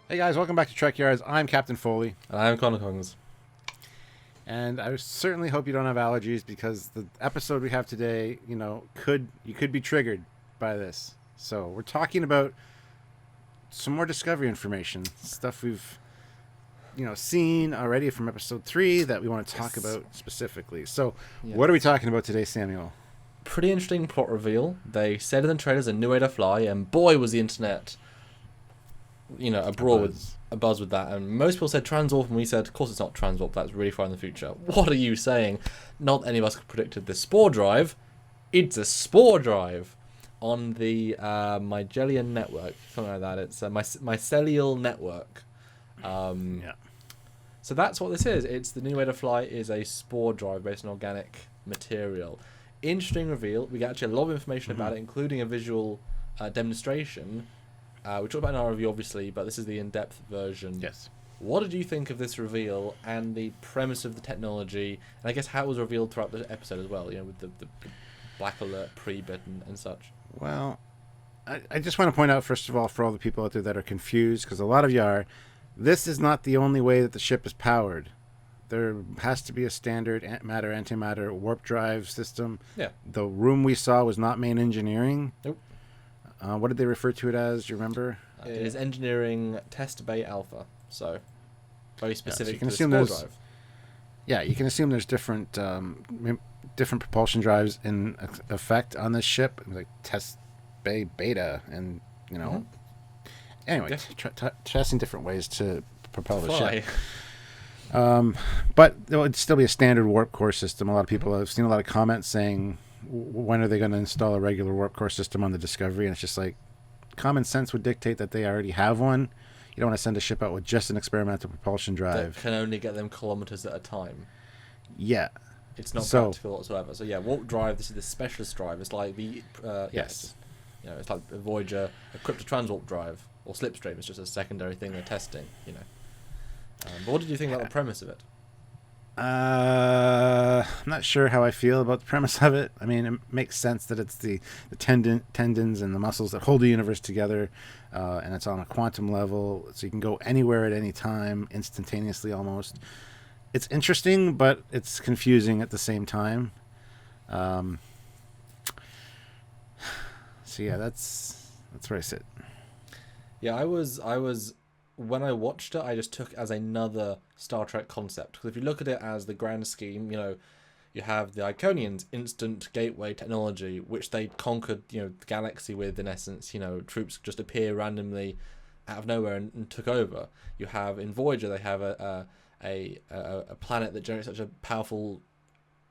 Hey guys, welcome back to Trekyards. I'm Captain Foley. And I'm Connor Kongs. And I certainly hope you don't have allergies, because the episode we have today, you could be triggered by this. So we're talking about some more Discovery information, stuff we've seen already from episode 3 that we want to talk about specifically. So what are we talking about today, Samuel? Pretty interesting plot reveal. They said in the trailers a new way to fly, and boy was the internet a buzz with that. And most people said transwarp, and we said, of course it's not transwarp, that's really far in the future. What are you saying? Not any of us predicted the Spore drive. It's a Spore drive on the Magellan network, something like that. It's a mycelial network. So that's what this is. It's the new way to fly is a Spore drive based on organic material. Interesting reveal. We get actually a lot of information about it, including a visual demonstration. We talked about in our review, obviously, but this is the in-depth version. Yes. What did you think of this reveal and the premise of the technology, and I guess how it was revealed throughout the episode as well, with the black alert pre-bit and such? Well, I just want to point out, first of all, for all the people out there that are confused, because a lot of you are, this is not the only way that the ship is powered. There has to be a standard matter-antimatter warp drive system. Yeah. The room we saw was not main engineering. Nope. What did they refer to it as? Do you remember? It is engineering test bay alpha, so very specific so to the Spore drive. Yeah, you can assume there's different propulsion drives in effect on this ship, like test bay beta, and anyway, testing different ways to propel the ship. But it would still be a standard warp core system. A lot of people have seen a lot of comments saying, when are they going to install a regular warp core system on the Discovery? And it's just like, common sense would dictate that they already have one. You don't want to send a ship out with just an experimental propulsion drive that can only get them kilometers at a time. Yeah. It's not practical whatsoever. So warp drive, this is the specialist drive. It's like the yes. It's like a Voyager equipped a transwarp drive, or slipstream. It's just a secondary thing they're testing. But what did you think about the premise of it? I'm not sure how I feel about the premise of it. I mean, it makes sense that it's the tendons and the muscles that hold the universe together, and it's on a quantum level, so you can go anywhere at any time, instantaneously almost. It's interesting, but it's confusing at the same time. So yeah, that's where I sit. Yeah, I was when I watched it, I just took it as another Star Trek concept. Because if you look at it as the grand scheme, you have the Iconians' instant gateway technology, which they conquered, the galaxy with, in essence. Troops just appear randomly out of nowhere and took over. You have, in Voyager, they have a planet that generates such a powerful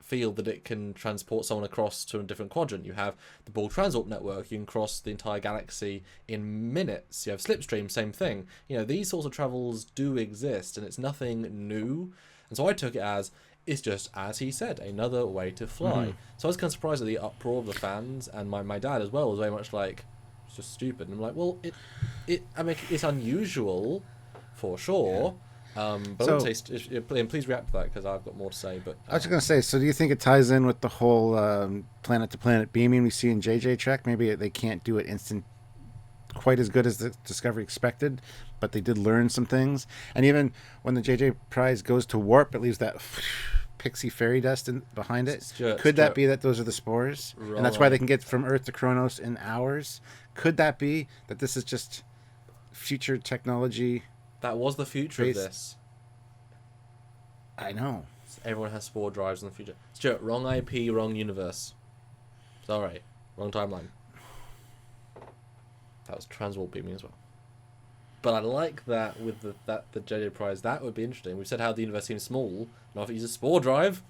field that it can transport someone across to a different quadrant. You have the Ball Transwarp network. You can cross the entire galaxy in minutes. You have Slipstream, same thing. These sorts of travels do exist, and it's nothing new. And so I took it as, it's just, as he said, another way to fly. So I was kind of surprised at the uproar of the fans, and my dad as well was very much like, it's just stupid. And I'm like, well, it's unusual, for sure. Yeah. But please react to that, because I've got more to say. But I was just going to say, so do you think it ties in with the whole planet-to-planet beaming we see in JJ Trek? Maybe they can't do it quite as good as the Discovery expected, but they did learn some things. And even when the JJ Prize goes to warp, it leaves that pixie fairy dust behind it. Could that be that those are the spores? Wrong. And that's why they can get from Earth to Kronos in hours? Could that be that this is just future technology? That was the future of this. I know. Everyone has Spore drives in the future. Stuart, wrong IP, wrong universe. Sorry, wrong timeline. That was transwarp beaming as well. But I like that with the JJ Prize. That would be interesting. We've said how the universe seems small. Now if it uses Spore drive.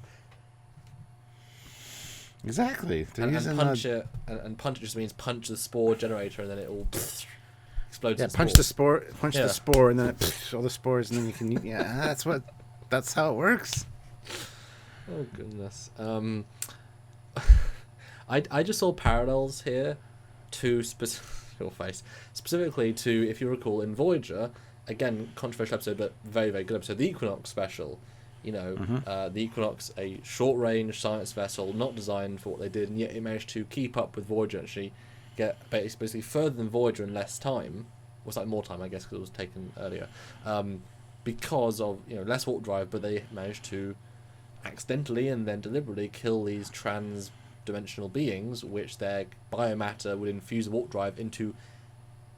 Exactly. And punch it. And punch it just means punch the Spore generator, and then it all explodes. Yeah, punch the spore, the spore, and then all the spores, and then you can. Yeah, that's how it works. Oh goodness. I just saw parallels here to specifically to, if you recall, in Voyager, again controversial episode, but very very good episode, the Equinox special. The Equinox, a short-range science vessel, not designed for what they did, and yet it managed to keep up with Voyager and actually get basically further than Voyager in less time. Well, it's like more time, I guess, because it was taken earlier. Because of less warp drive, but they managed to accidentally and then deliberately kill these trans-dimensional beings, which their biomatter would infuse warp drive into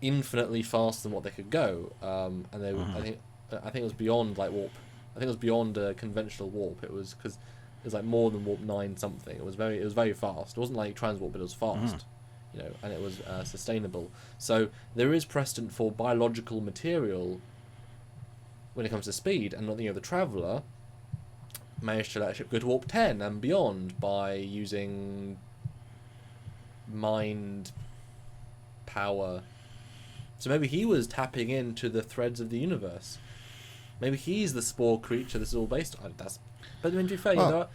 infinitely faster than what they could go. And they, I think it was beyond like warp. I think it was beyond conventional warp. It was because it was like more than warp 9 something. It was very fast. It wasn't like transwarp, but it was fast. And it was sustainable. So there is precedent for biological material when it comes to speed, and the Traveller managed to let a ship go to warp 10 and beyond by using mind power. So maybe he was tapping into the threads of the universe. Maybe he's the Spore creature this is all based on. But to be fair, Well,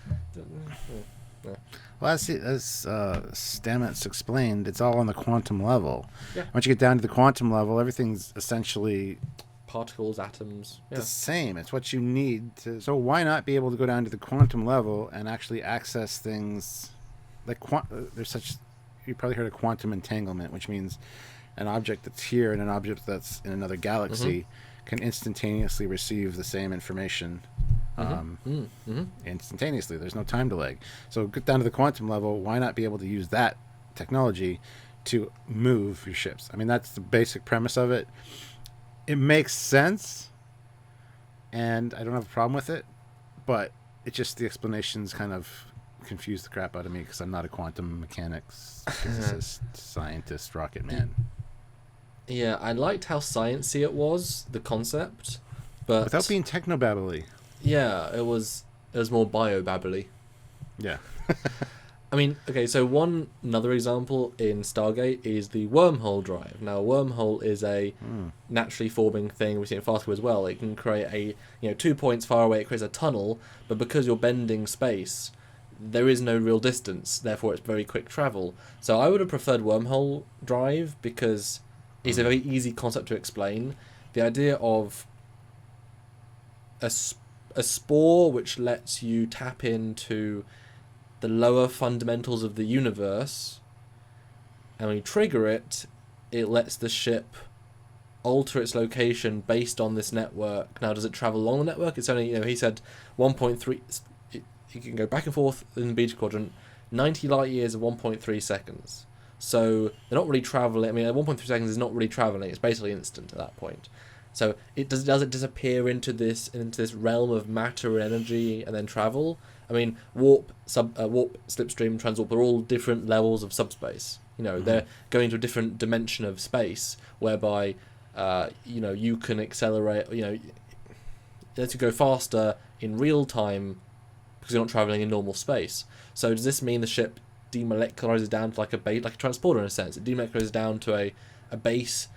as Stamets explained, it's all on the quantum level. Yeah. Once you get down to the quantum level, everything's essentially particles, atoms. Yeah. the same. It's what you need to. So why not be able to go down to the quantum level and actually access things like there's such. You probably heard of quantum entanglement, which means an object that's here and an object that's in another galaxy can instantaneously receive the same information instantaneously. There's no time delay. So get down to the quantum level. Why not be able to use that technology to move your ships? I mean, that's the basic premise of it. It makes sense, and I don't have a problem with it, but it just, the explanations kind of confuse the crap out of me because I'm not a quantum mechanics physicist, scientist, rocket man. Yeah, I liked how sciencey it was, the concept, but without being technobabbly. Yeah, it was more biobabbly. Yeah. I mean, okay, so another example in Stargate is the wormhole drive. Now, a wormhole is a naturally forming thing. We've seen it faster as well. It can create 2 points far away. It creates a tunnel, but because you're bending space, there is no real distance. Therefore, it's very quick travel. So I would have preferred wormhole drive because it's a very easy concept to explain. The idea of a spore which lets you tap into the lower fundamentals of the universe, and when you trigger it, it lets the ship alter its location based on this network. Now, does it travel along the network? It's only, he said 1.3, you can go back and forth in the Beta Quadrant, 90 light years of 1.3 seconds. So they're not really traveling. I mean, 1.3 seconds is not really traveling. It's basically instant at that point. So does it disappear into this realm of matter and energy and then travel? I mean, warp, slipstream, transwarp are all different levels of subspace. They're going to a different dimension of space whereby, you can accelerate. It lets you go faster in real time because you're not traveling in normal space. So does this mean the ship demolecularizes down to like a transporter in a sense? It demolecularizes down to a base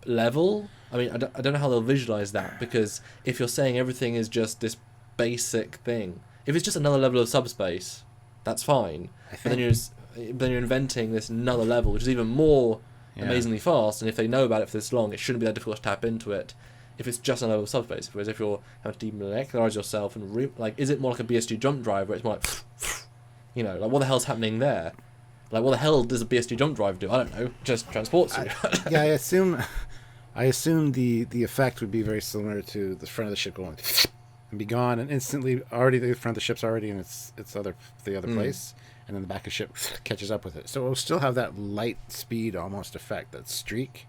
level. I mean, I don't know how they'll visualize that, because if you're saying everything is just this basic thing, if it's just another level of subspace, that's fine. But then you're inventing this another level, which is even more amazingly fast. And if they know about it for this long, it shouldn't be that difficult to tap into it. If it's just another level of subspace, whereas if you're having to demolecularize yourself and is it more like a BSG jump drive where it's more like, like what the hell's happening there? Like, what the hell does a BSG jump drive do? I don't know. Just transports you. I assume the effect would be very similar to the front of the ship going and be gone, and instantly already the front of the ship's already in the other place, and then the back of the ship catches up with it. So it'll still have that light speed almost effect, that streak,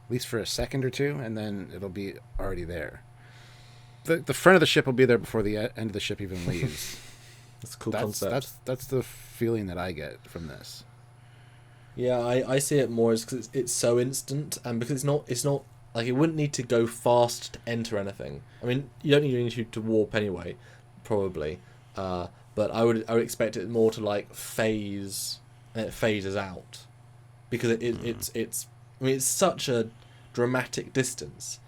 at least for a second or two, and then it'll be already there. The front of the ship will be there before the end of the ship even leaves. That's a cool concept. That's the feeling that I get from this. Yeah, I see it more as because it's so instant, and because it's not like it wouldn't need to go fast to enter anything. I mean, you don't need to warp anyway, probably. But I would expect it more to like phase, and it phases out, because it's such a dramatic distance.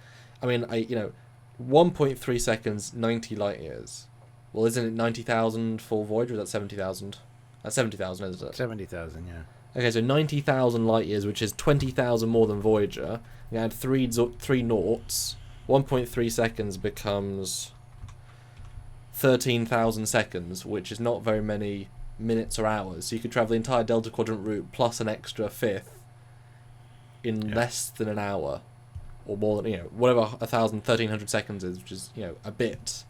I mean, 1.3 seconds, 90 light years. Well, isn't it 90,000 for Voyager? Or is that 70,000? That's 70,000, isn't it? 70,000, yeah. Okay, so 90,000 light years, which is 20,000 more than Voyager. You add three noughts. 1.3 seconds becomes 13,000 seconds, which is not very many minutes or hours. So you could travel the entire Delta Quadrant route plus an extra fifth in less than an hour, or more than, whatever 1,300 seconds is, which is, a bit.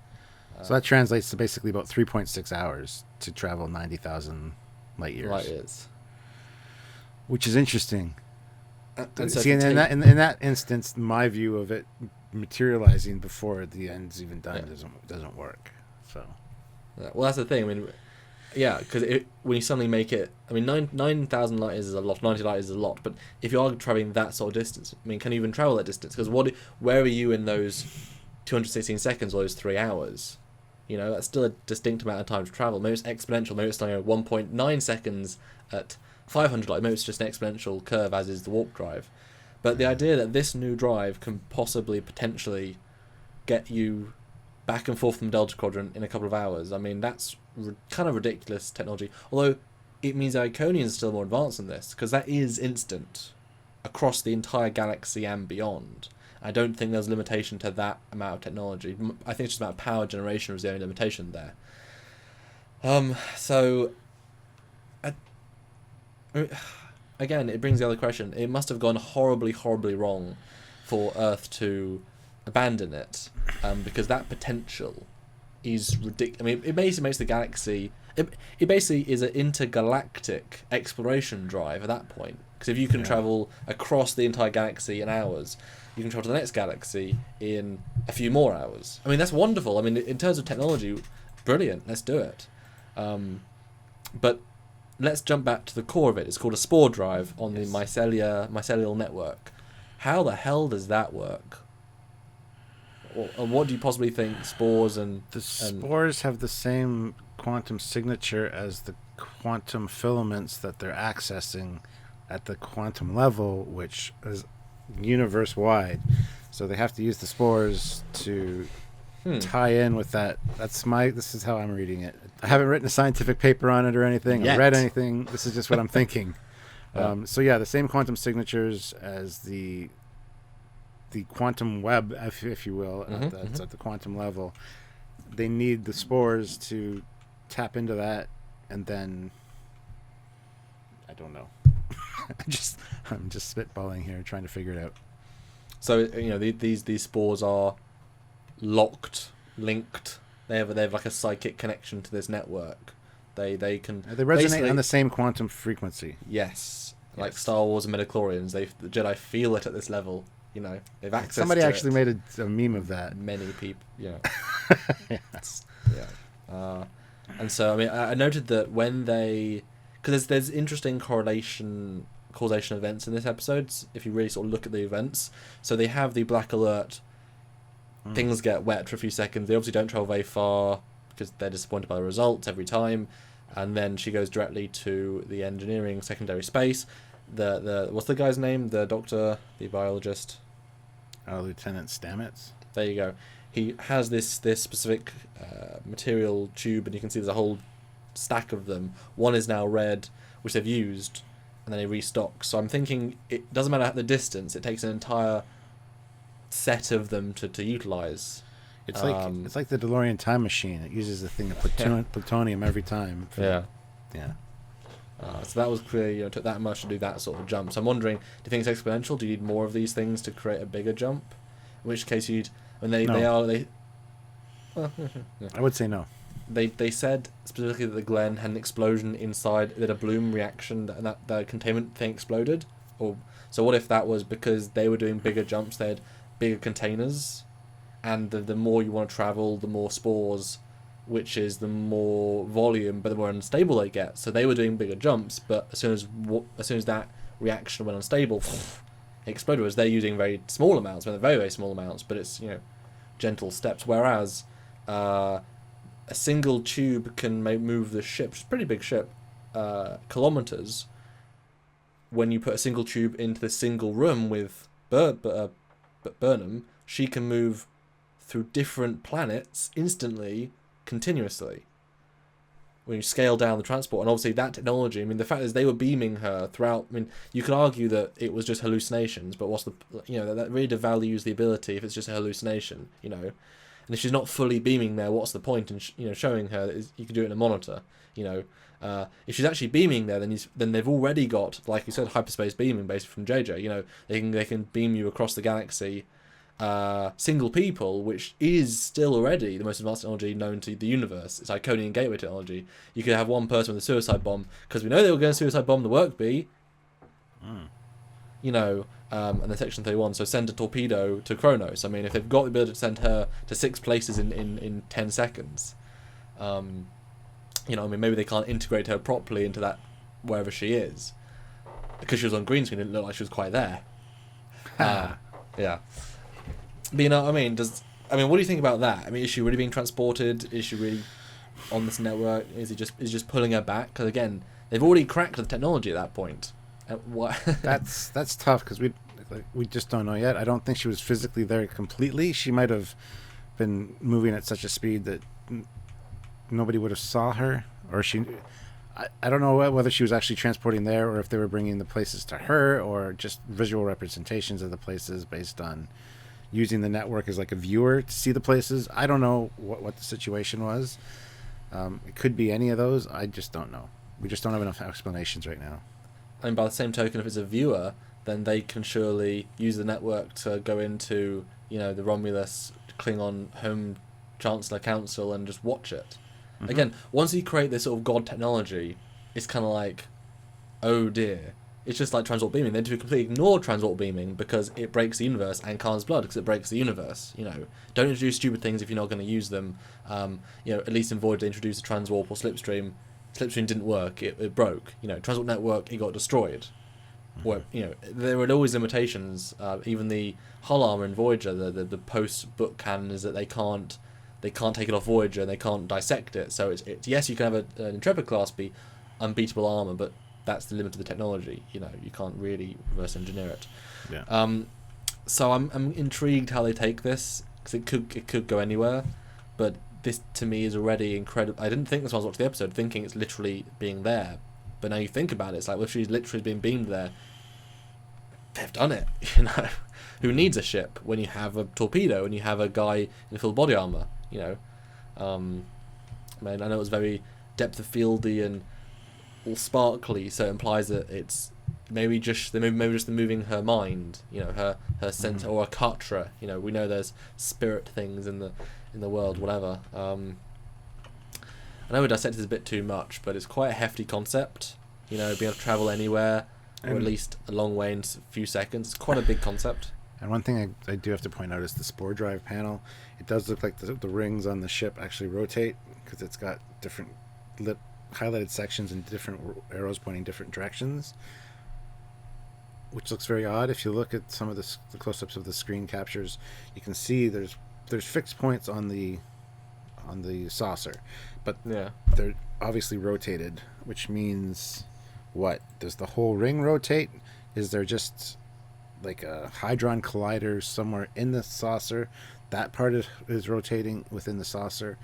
So that translates to basically about 3.6 hours to travel 90,000 light years. Light years. Which is interesting. And so see, in that instance, my view of it materializing before the end's even done doesn't work. So, well, that's the thing. I mean, because when you suddenly make it, 9,000 light years is a lot, 90 light years is a lot. But if you are traveling that sort of distance, can you even travel that distance? Because where are you in those 216 seconds or those 3 hours? That's still a distinct amount of time to travel. Maybe it's exponential. Maybe it's 1.9 seconds at 500 light. Maybe it's just an exponential curve, as is the warp drive. But the idea that this new drive can potentially get you back and forth from Delta Quadrant in a couple of hours, that's kind of ridiculous technology. Although it means Iconians are still more advanced than this, because that is instant across the entire galaxy and beyond. I don't think there's a limitation to that amount of technology. I think it's just about power generation was the only limitation there. Again, it brings the other question. It must have gone horribly, horribly wrong for Earth to abandon it, because that potential is ridiculous. It basically makes the galaxy... It basically is an intergalactic exploration drive at that point. Because if you can travel across the entire galaxy in hours, you can travel to the next galaxy in a few more hours. That's wonderful. In terms of technology, brilliant. Let's do it. But let's jump back to the core of it. It's called a Spore drive on the mycelial network. How the hell does that work? And what do you possibly think spores and... The spores have the same quantum signature as the quantum filaments that they're accessing at the quantum level, which is universe-wide. So they have to use the spores to tie in with that. This is how I'm reading it. I haven't written a scientific paper on it or anything. Or read anything. This is just what I'm thinking. The same quantum signatures as the quantum web, if you will, that's at the quantum level. They need the spores to tap into that, and then I don't know. I'm just spitballing here, trying to figure it out. So these spores are linked. They have like a psychic connection to this network. They resonate on the same quantum frequency. Yes, like Star Wars and midichlorians. The Jedi feel it at this level. They've access. Somebody to actually made a meme of that. Many people, and so I noted that when because there's interesting causation events in this episode. If you really sort of look at the events, so they have the black alert. Things get wet for a few seconds. They obviously don't travel very far because they're disappointed by the results every time, and then she goes directly to the engineering secondary space. The what's the guy's name? The doctor, the biologist. Lieutenant Stamets. There you go. He has this specific material tube, and you can see there's a whole stack of them. One is now red, which they've used, and then they restock. So I'm thinking it doesn't matter the distance; it takes an entire set of them to utilize. It's like the DeLorean time machine. It uses the thing of plutonium every time. Yeah. So that was clear. It took that much to do that sort of jump. So I'm wondering, do you think it's exponential? Do you need more of these things to create a bigger jump? In which case you'd... I would say no. They said specifically that the Glen had an explosion inside, that a bloom reaction, and that the containment thing exploded. So what if that was because they were doing bigger jumps, they had bigger containers, and the more you want to travel, the more spores, which is the more volume, but the more unstable they get. So they were doing bigger jumps, but as soon as that reaction went unstable, it exploded. Whereas they're using very small amounts, very, very small amounts, but it's gentle steps. Whereas a single tube can move the ship, which is a pretty big ship, kilometers. When you put a single tube into the single room with Burnham, she can move through different planets instantly, continuously, when you scale down the transport. And obviously that technology, the fact is they were beaming her throughout. You could argue that it was just hallucinations, but what's the that really devalues the ability if it's just a hallucination, And if she's not fully beaming there, what's the point in showing her that you can do it in a monitor? If she's actually beaming there, then they've already got, like you said, hyperspace beaming basically from JJ. They can beam you across the galaxy, single people, which is still already the most advanced technology known to the universe. It's Iconian gateway technology. You could have one person with a suicide bomb, because we know they were going to suicide bomb the work bee. And the Section 31, so send a torpedo to Kronos. I mean, if they've got the ability to send her to 6 places in 10 seconds, maybe they can't integrate her properly into that wherever she is. Because she was on green screen, it didn't look like she was quite there. Yeah. But what do you think about that? I mean, is she really being transported? Is she really on this network? Is he just pulling her back? Because again, they've already cracked the technology at that point. What? That's tough, because we just don't know yet. I don't think she was physically there completely. She might have been moving at such a speed that nobody would have saw her, or I don't know whether she was actually transporting there, or if they were bringing the places to her, or just visual representations of the places based on using the network as like a viewer to see the places. I don't know what the situation was. It could be any of those. I just don't know. We just don't have enough explanations right now. And by the same token, if it's a viewer, then they can surely use the network to go into, the Romulus Klingon Home Chancellor Council and just watch it. Mm-hmm. Again, once you create this sort of god technology, it's kind of like, oh dear. It's just like transport beaming. They do completely ignore transport beaming because it breaks the universe, and Khan's blood because it breaks the universe. Don't introduce stupid things if you're not going to use them. At least in Void they introduced a transwarp or slipstream. Slipstream didn't work. It broke. Transport network, it got destroyed. Where there were always limitations. Even the hull armor in Voyager, the post book canon is that they can't take it off Voyager and they can't dissect it. So it's yes, you can have an Intrepid class be unbeatable armor, but that's the limit of the technology. You can't really reverse engineer it. Yeah. So I'm intrigued how they take this, because it could go anywhere, but this to me is already incredible. I didn't think this when I was watching the episode, thinking it's literally being there, but now you think about it, it's like, well, if she's literally being beamed there, they've done it. Who needs a ship when you have a torpedo and you have a guy in full body armor? I know it was very depth of fieldy and all sparkly, so it implies that it's maybe just the moving her mind, her sense, or a Katra. We know there's spirit things in the world, whatever. I know we dissected this a bit too much, but it's quite a hefty concept. Being able to travel anywhere, or at least a long way in a few seconds. It's quite a big concept. And one thing I do have to point out is the Spore drive panel. It does look like the rings on the ship actually rotate, because it's got different highlighted sections and different arrows pointing different directions, which looks very odd. If you look at some of the close-ups of the screen captures, you can see there's fixed points on the saucer, but yeah, they're obviously rotated, which means what? Does the whole ring rotate? Is there just like a hadron collider somewhere in the saucer? That part is rotating within the saucer.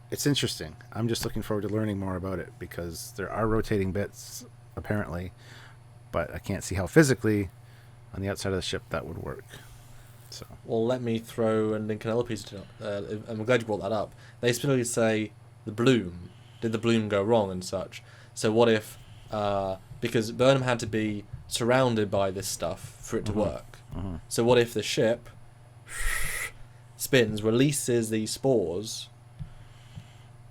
It's interesting. I'm just looking forward to learning more about it, because there are rotating bits apparently, but I can't see how physically on the outside of the ship that would work. So, well, let me throw a link and piece to I'm glad you brought that up. They specifically say the bloom. Did the bloom go wrong and such? So what if, because Burnham had to be surrounded by this stuff for it to work. Mm-hmm. So what if the ship spins, releases these spores,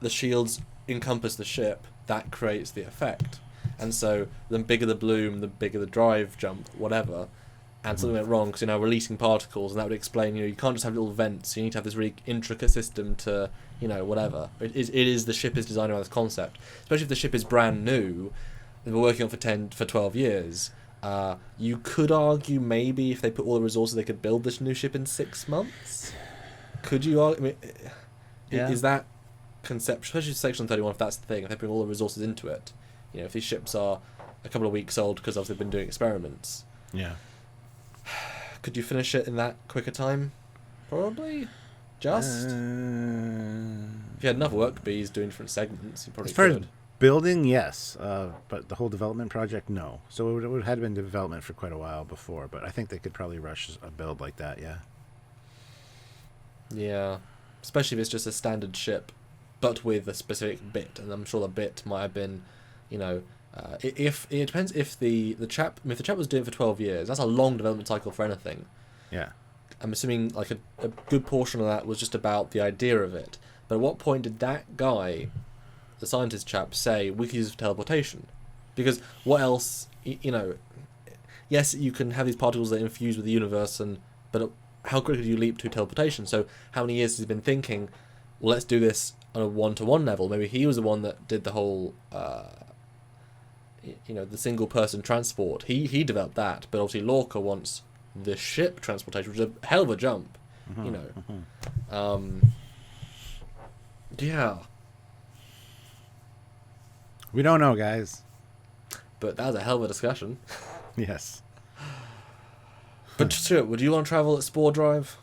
the shields encompass the ship, that creates the effect. And so the bigger the bloom, the bigger the drive jump, whatever. And something went wrong because releasing particles, and that would explain, you can't just have little vents. You need to have this really intricate system to, whatever. It is the ship is designed around this concept. Especially if the ship is brand new, they've been working on for 12 years. You could argue maybe if they put all the resources, they could build this new ship in 6 months. Could you argue? I mean, yeah. Is that conceptual? Especially Section 31, if that's the thing, if they put all the resources into it. If these ships are a couple of weeks old because obviously they've been doing experiments. Yeah. Could you finish it in that quicker time? Probably. Just. If you had enough work bees doing different segments, you probably could. Building, yes, but the whole development project, no. So it would have been development for quite a while before, but I think they could probably rush a build like that, yeah. Yeah, especially if it's just a standard ship, but with a specific bit, and I'm sure the bit might have been, you know, if it depends if the chap if the chap was doing it for 12 years, that's a long development cycle for anything. Yeah. I'm assuming like a good portion of that was just about the idea of it. But at what point did that guy, the scientist chap, say we could use teleportation? Because what else, you know? Yes, you can have these particles that infuse with the universe, but how quickly do you leap to teleportation? So how many years has he been thinking, well, let's do this on a one-to-one level? Maybe he was the one that did the whole, you know, the single-person transport. He developed that, but obviously Lorca wants the ship transportation, which is a hell of a jump, you know. Yeah. We don't know, guys. But that was a hell of a discussion. Yes. But Stuart, would you want to travel at Spore Drive?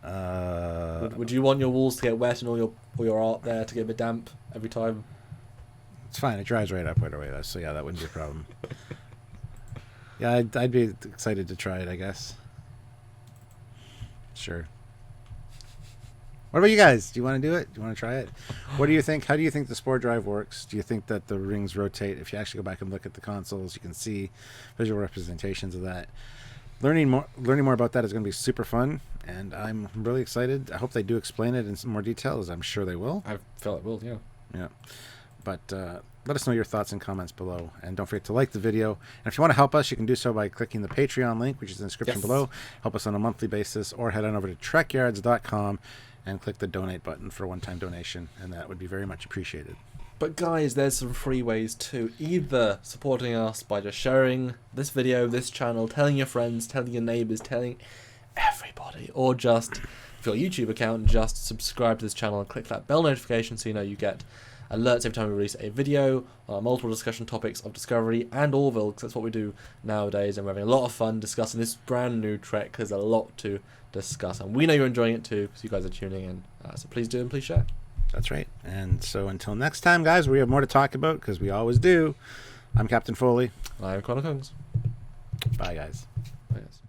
Would you want your walls to get wet and all your art there to get a bit damp every time? It's fine. It dries right up right away, though. So yeah, that wouldn't be a problem. Yeah, I'd be excited to try it, I guess. Sure. What about you guys? Do you want to do it? Do you want to try it? What do you think? How do you think the Spore Drive works? Do you think that the rings rotate? If you actually go back and look at the consoles, you can see visual representations of that. Learning more about that is going to be super fun, and I'm really excited. I hope they do explain it in some more detail, as I'm sure they will. I feel it will, yeah. Yeah. But let us know your thoughts and comments below. And don't forget to like the video. And if you want to help us, you can do so by clicking the Patreon link, which is in the description below. Help us on a monthly basis, or head on over to Trekyards.com and click the donate button for a one-time donation, and that would be very much appreciated. But guys, there's some free ways too. Either supporting us by just sharing this video, this channel, telling your friends, telling your neighbors, telling everybody, or just, for your YouTube account, just subscribe to this channel and click that bell notification so you know you get alerts every time we release a video on multiple discussion topics of Discovery and Orville, because that's what we do nowadays, and we're having a lot of fun discussing this brand new Trek. There's a lot to discuss, and we know you're enjoying it too, because you guys are tuning in. So please do, and please share. That's right. And so until next time, guys, we have more to talk about, because we always do. I'm Captain Foley. I'm Connor Kungs. Bye, guys. Bye, guys.